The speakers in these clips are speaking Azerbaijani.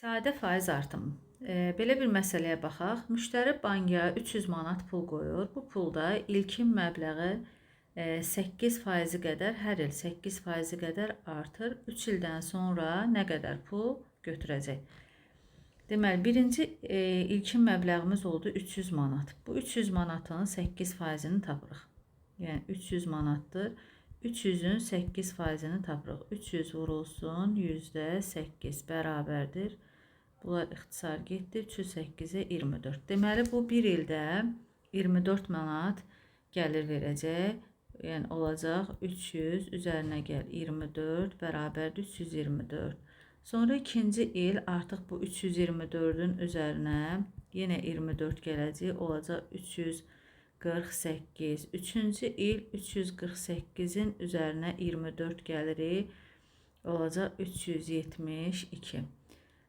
Sadə faiz artımı. Belə bir məsələyə baxaq. Müştəri banka 300 manat pul qoyur. Bu pulda ilkin məbləği 8% qədər, hər il 8% qədər artır. 3 ildən sonra nə qədər pul götürəcək? Deməli, birinci ilkin məbləğimiz oldu 300 manat. Bu 300 manatın 8%-ni tapırıq. Yəni 300 manatdır. 300-ün 8%-ni tapırıq. 300 vurulsun %8 bərabərdir. Bunlar ixtisar getdi. 308-ə 24. Deməli, bu bir ildə 24 manat gəlir verəcək. Yəni, olacaq 300 üzərinə gəl 24 bərabərdir 324. Sonra ikinci il artıq bu 324-ün üzərinə yenə 24 gələcək. Olacaq 348. Üçüncü il 348-in üzərinə 24 gəlirik. Olacaq 372.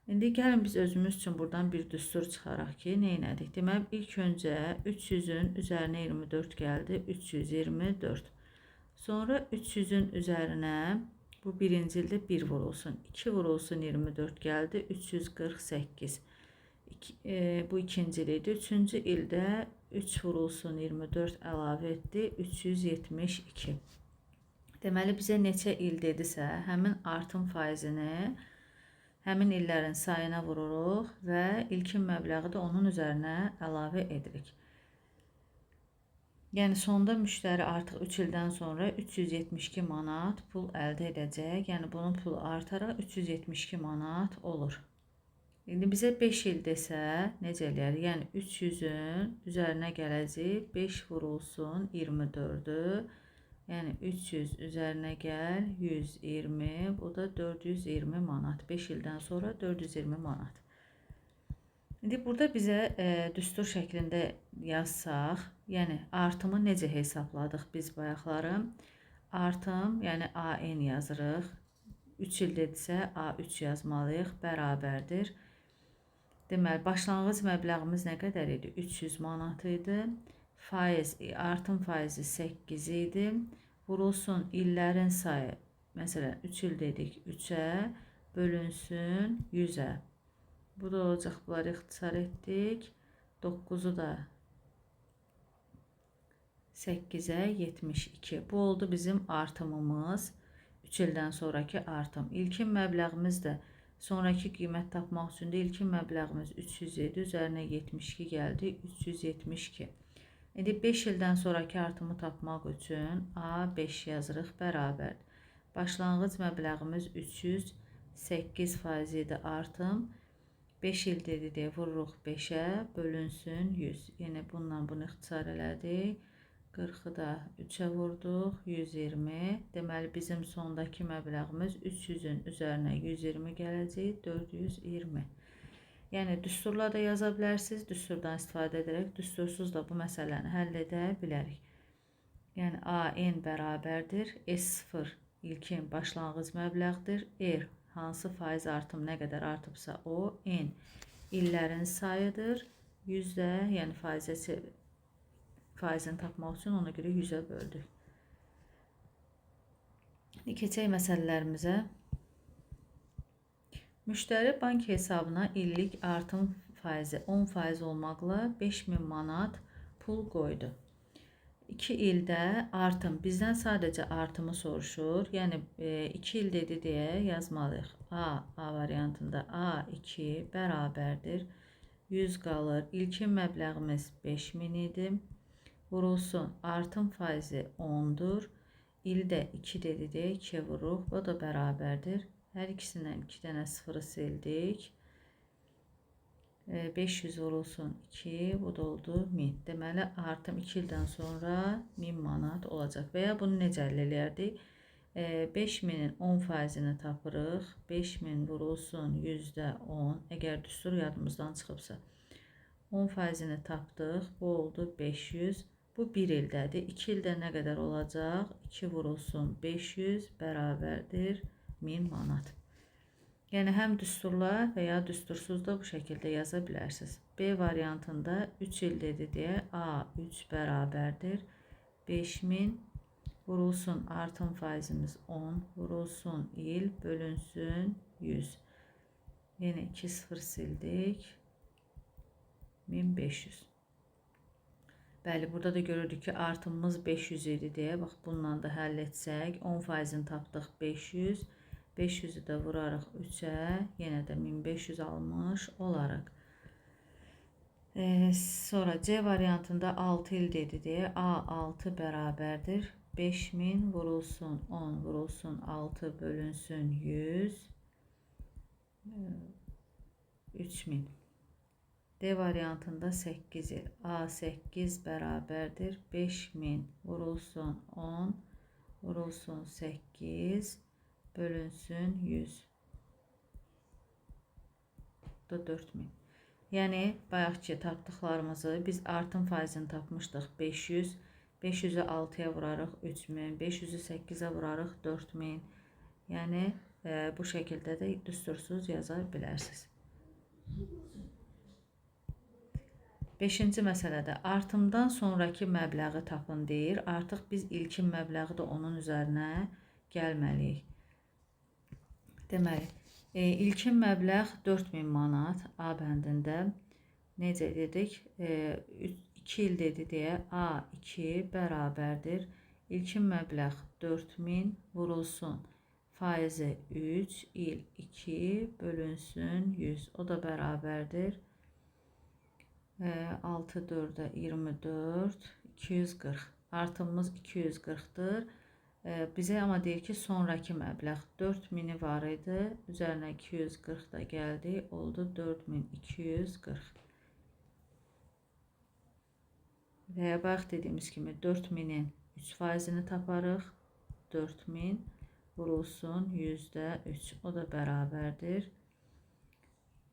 İndi gəlin biz özümüz üçün buradan bir düstur çıxaraq ki, nə elədik? Deməli, ilk öncə 300-ün üzərinə 24 gəldi, 324. Sonra 300-ün üzərinə bu birinci ildə 1 vurulsun, 2 vurulsun 24 gəldi, 348. Bu ikinci il idi. Üçüncü ildə 3 vurulsun 24 əlavə etdi, 372. Deməli, bizə neçə il dedisə, həmin artım faizini həmin illərin sayına vururuq və ilkin məbləği də onun üzərinə əlavə edirik. Yəni, sonda müştəri artıq 3 ildən sonra 372 manat pul əldə edəcək. Yəni, bunun pulu artaraq 372 manat olur. İndi bizə 5 il desə, necə eləyər? Yəni, 300-ün üzərinə gələcək, 5 vurulsun 24-ü. Yəni, 300 üzərinə gəl, 120, bu da 420 manat. 5 ildən sonra 420 manat. İndi burada bizə düstur şəklində yazsaq, yəni artımı necə hesabladıq biz bayaqları? Artım, yəni AN yazırıq. 3 il dedirsə A3 yazmalıyıq, bərabərdir. Deməli, başlanğıc məbləğimiz nə qədər idi? 300 manat idi. Artım faizi 8 idi. Vurulsun illərin sayı, məsələn 3 il dedik 3-ə, bölünsün 100-ə. Bu da olacaq, bunları ixtisar etdik. 9-u da 8-ə 72. Bu oldu bizim artımımız. 3 ildən sonraki artım. İlkin məbləğimiz də sonraki qiymət tapmaq üçün də ilkin məbləğimiz 307, üzərinə 72 gəldi, 372. İndi 5 ildən sonraki artımı tapmaq üçün A5 yazırıq, bərabər. Başlanğıc məbləğimiz 300, 8% idi artım. 5 il dedi deyə vururuq 5-ə, bölünsün 100. Yəni, bundan bunu ixtisar elədik. 40-ı da 3-ə vurduq, 120. Deməli, bizim sondakı məbləğimiz 300-ün üzərinə 120 gələcək, 420. Yəni, düsturla da yaza bilərsiniz, düsturdan istifadə edərək, düstursuz da bu məsələni həll edə bilərik. Yəni, AN bərabərdir, S0 ilkin başlanğıc məbləğdir, R hansı faiz artım nə qədər artıbsa o, N illərin sayıdır, 100-də, yəni faizini tapmaq üçün ona görə 100-ə böldük. Keçək məsələlərimizə. Müştəri bank hesabına illik artım faizi 10% olmaqla 5000 manat pul qoydu. 2 ildə artım, bizdən sadəcə artımı soruşur. Yəni, 2 il dedi deyə yazmalıyıq. A variantında A2 bərabərdir. 100 qalır. İlkin məbləğimiz 5000 idi. Vurulsun, artım faizi 10-dur. İldə 2 dedi deyə 2 vururuq. Bu da bərabərdir. Hər ikisindən 2 dənə sıfırı sildik. 500 vurulsun 2, bu da oldu 1000. Deməli, artım 2 ildən sonra 1000 manat olacaq. Və ya bunu necə əldə eləyərdik? 5000-in 10%-ni tapırıq. 5000 vurulsun %10. Əgər düstur yadımızdan çıxıbsa. 10%-ni tapdıq. Bu oldu 500. Bu 1 ildədir. 2 ildə nə qədər olacaq? 2 vurulsun 500 bərabərdir 1000 manat. Yəni, həm düsturla və ya düstursuz da bu şəkildə yaza bilərsiniz. B variantında 3 il dedi deyə A3 bərabərdir 5000 vurulsun artım faizimiz 10 vurulsun il bölünsün 100. Yəni, 2 sıfır sildik. 1500. Bəli, burada da görürdük ki, artımımız 500 idi deyə. Bax, bununla da həll etsək, 10%-ni tapdıq 500. 500-ü də vurarıq 3-ə, yenə də 1500 almış olaraq. Sonra C variantında 6 il dedi deyə A6 bərabərdir. 5000 vurulsun 10 vurulsun 6 bölünsün 100. 3000. D variantında 8 il. A8 bərabərdir. 5000 vurulsun 10 vurulsun 8 bölünsün 100. Bu da 4000. Yəni, bayaqki tapdıqlarımızı biz artım faizini tapmışdıq 500. 500-ü 6-ya vurarıq 3000. 500-ü 8-ə vurarıq 4000. Yəni, bu şəkildə də düstursuz yaza bilərsiniz. 5-ci məsələdə artımdan sonraki məbləği tapın deyir. Artıq biz ilkin məbləği də onun üzərinə gəlməliyik. Deməli, ilkin məbləğ 4000 manat A bəndində. Necə dedik? 2 il dedi deyə A2 bərabərdir. İlkin məbləğ 4000 vurulsun. Faizi 3 il 2 bölünsün 100. O da bərabərdir. 6 4'ə 24 240. Artımımız 240'dır. Bizə amma deyir ki, sonraki məbləğ 4000'i var idi. Üzərinə 240 da gəldi. Oldu 4240. Və ya bax dediyimiz kimi 4000'in 3%'ni taparıq. 4000 vurulsun %3. O da bərabərdir.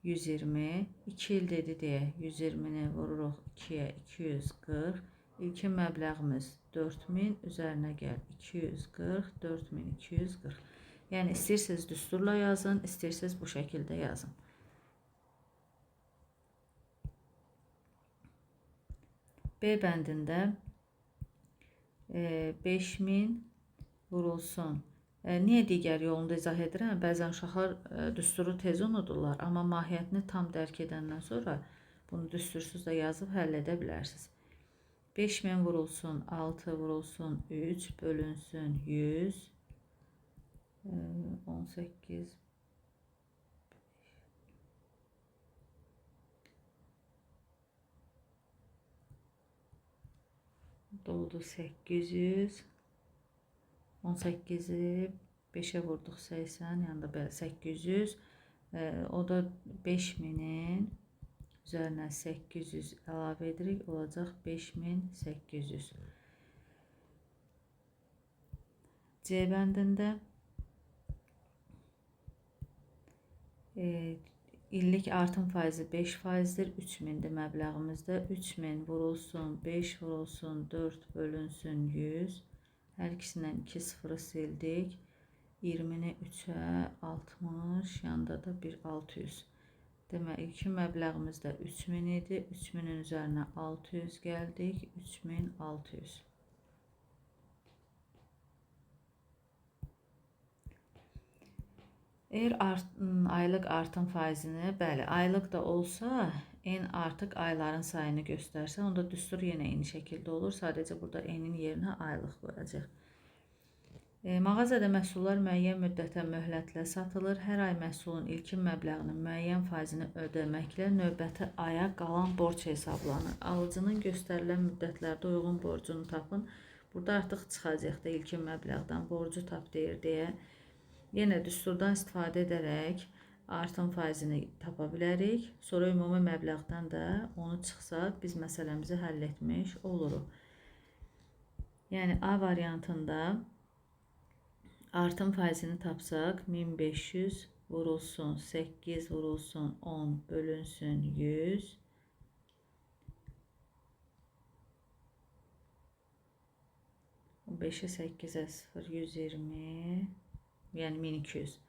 120. 2 il dedi deyə 120'ni vururuq 2'yə 240. İlkin məbləğimiz 4000, üzərinə gəl 240, 4240. Yəni istəyirsiniz düsturla yazın, istəyirsiniz bu şəkildə yazın. B bəndində 5000 vurulsun. Niyə digər yolunda izah edirəm? Bəzən uşaqlar düsturu tez unudurlar, amma mahiyyətini tam dərk edəndən sonra bunu düstursuz da yazıb həll edə bilərsiniz. 5000 vurulsun 6 vurulsun 3 bölünsün 100. 18 doldu 800. 18'i 5'e vurduk 80, yanında böyle 800. O da 5000'in üzerine 800 əlavə edirik, olacaq 5800. C bəndində illik artım faizi 5%'dir. 3000'dir məbləğimizdə. 3000 vurulsun 5 vurulsun 4 bölünsün 100. Hər ikisindən 2 sıfırı sildik. 20'ni 3'ə 60, yanında da bir 600. Demək, ilkin məbləğimiz də 3000 idi. 3000'in üzərinə 600 gəldik. 3600. Eğer aylıq artım faizini, bəli, aylıq da olsa, en artıq ayların sayını göstərsə, onda düstur yenə eyni şəkildə olur. Sadəcə burada enin yerinə aylıq qoyacaq. Mağazada məhsullar müəyyən müddətə möhlətlə satılır. Hər ay məhsulun ilkin məbləğinin müəyyən faizini ödəməklə növbəti aya qalan borc hesablanır. Alıcının göstərilən müddətlərdə uyğun borcunu tapın. Burada artıq çıxacaq da ilkin məbləğdən borcu tap deyir deyə. Yenə düsturdan istifadə edərək artım faizini tapa bilərik. Sonra ümumi məbləğdən də onu çıxsaq, biz məsələmizi həll etmiş oluruq. Yəni A variantında artım faizini tapsaq, 1500 vurulsun 8 vurulsun 10 bölünsün 100. O 5'e 8'e 0 120. Yəni 1200.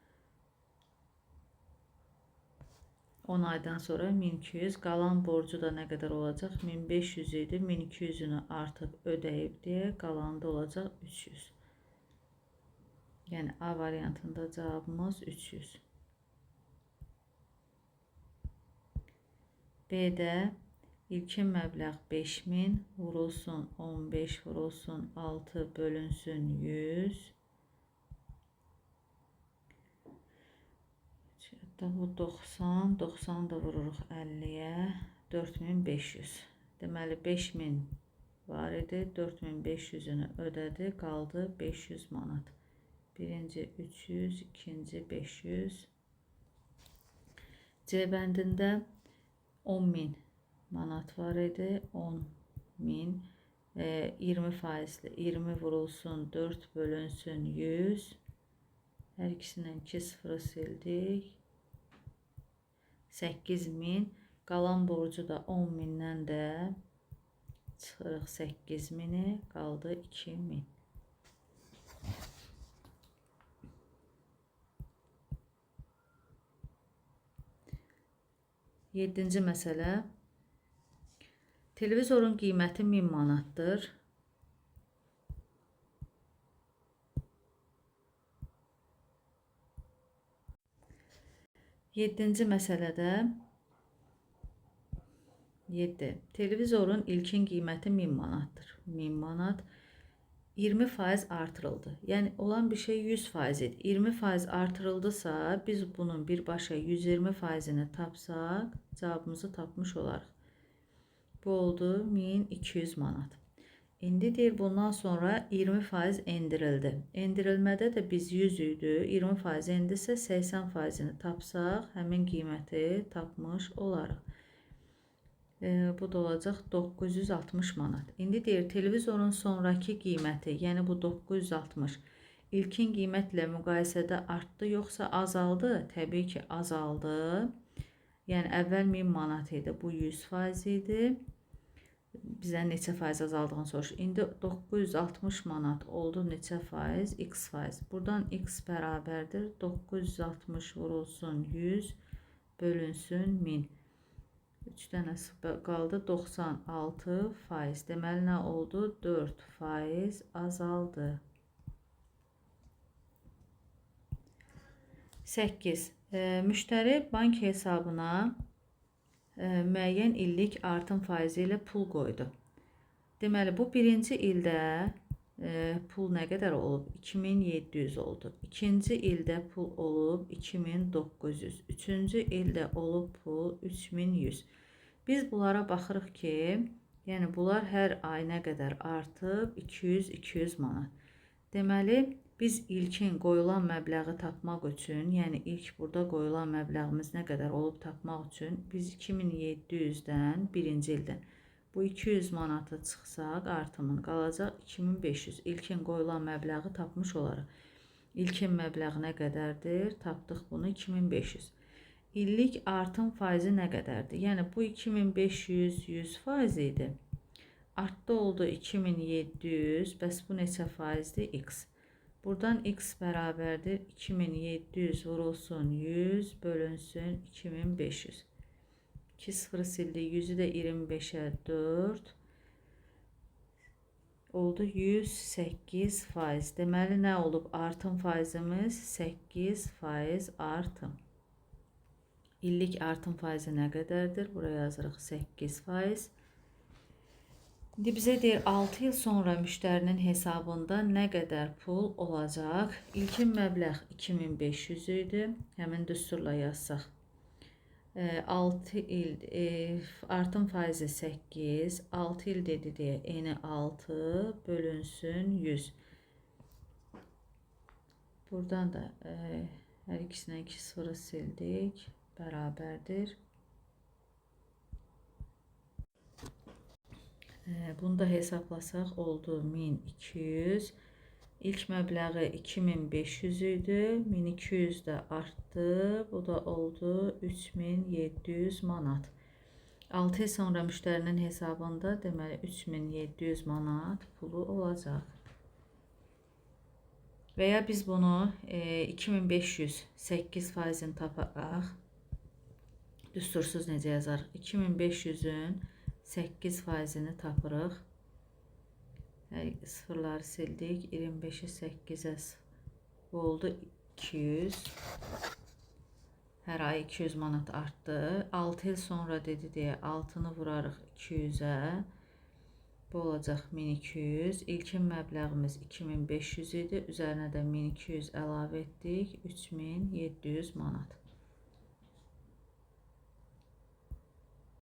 10 aydan sonra 1200. Qalan borcu da nə qədər olacaq? 1500 idi. 1200'ünü artıq ödəyib deyə qalanında olacaq 300. Yəni A variantında cavabımız 300. B-də ilkin məbləğ 5000 vurulsun 15 vurulsun 6 bölünsün 100. Bu 90, 90 da vururuq 50-yə, 4500. Deməli 5000 var idi, 4500-ünü ödədi, qaldı 500 manat. Birinci 300, ikinci 500. C bəndində 10.000 manat var idi, 10.000, 20 faizli, 20 vurulsun 4 bölünsün 100. Hər ikisindən 2 sıfırı sildik. 8000, qalan borcu da 10.000-dən də çıxırıq 8000-i, qaldı 2000. 7-ci məsələ. Televizorun qiyməti 1000 manatdır. Yeddinci məsələdə 7. Televizorun ilkin qiyməti 1000 manatdır. 1000 manat 20% artırıldı. Yəni olan bir şey 100% idi. 20% artırıldısa, biz bunun birbaşa 120%-ni tapsaq, cavabımızı tapmış olarıq. Bu oldu 1200 manat. İndi deyir bundan sonra 20% endirildi. Endirilmədə də biz 100 idi. 20% endirsə 80%-ni tapsaq, həmin qiyməti tapmış olarıq. Bu da olacaq 960 manat. İndi deyir televizorun sonraki qiyməti, yəni bu 960 ilkin qiymətlə müqayisədə artdı yoxsa azaldı? Təbii ki azaldı. Yəni əvvəl 1000 manat idi, bu 100% idi. Bizə neçə faiz azaldığını soruşur. İndi 960 manat oldu neçə faiz? X faiz. Buradan X bərabərdir. 960 vurulsun 100 bölünsün 1000. 3 dənə qaldı 96%. Deməli nə oldu? 4% azaldı. 8. Müştəri bank hesabına müəyyən illik artım faizi ilə pul qoydu. Deməli bu birinci ildə pul nə qədər olub? 2700 oldu. İkinci ildə pul olub 2900. Üçüncü ildə olub pul 3100. Biz bunlara baxırıq ki, yəni bunlar hər ay nə qədər artıb? 200 manat. Deməli biz ilkin qoyulan məbləği tapmaq üçün, yəni ilk burada qoyulan məbləğimiz nə qədər olub tapmaq üçün biz 2700-dən birinci ildən bu 200 manatı çıxsaq artımın qalacaq 2500. İlkin qoyulan məbləği tapmış olarıq. İlkin məbləğ nə qədərdir? Tapdıq bunu 2500. İllik artım faizi nə qədərdir? Yəni bu 2500 100% idi. Artdı oldu 2700. Bəs bu neçə faizdir? X. Buradan X bərabərdir 2700 vurulsun 100 bölünsün 2500. 2 sıfırı sildik. 100'ü də 25'ə 4. Oldu 108%. Deməli nə olub? Artım faizimiz 8% artım. İllik artım faizi nə qədərdir? Buraya yazırıq 8%. İndi bizə deyir 6 il sonra müştərinin hesabında nə qədər pul olacaq? İlkin məbləğ 2500 idi. Həmin düsturla yazsaq. 6 il artım faizi 8. 6 il dedi deyə eni 6 bölünsün 100. Buradan da hər ikisindən 2 sıfırı sildik. Bərabərdir. Bunu da hesablasaq oldu 1200. İlk məbləği 2500 idi. 1200 də artdı. Bu da oldu 3700 manat. 6 il sonra müştərinin hesabında deməli 3700 manat pulu olacaq. Və ya biz bunu 2500 8%-ni taparaq düstursuz necə yazarıq? 2500-ün 8%-ni tapırıq. Sıfırları sildik. 25'i 8'e bu oldu 200. Hər ay 200 manat artdı. 6 il sonra dedi deyə 6-nı vurarıq 200-ə. Bu olacaq 1200. İlkin məbləğimiz 2500 idi. Üzərinə də 1200 əlavə etdik. 3700 manat.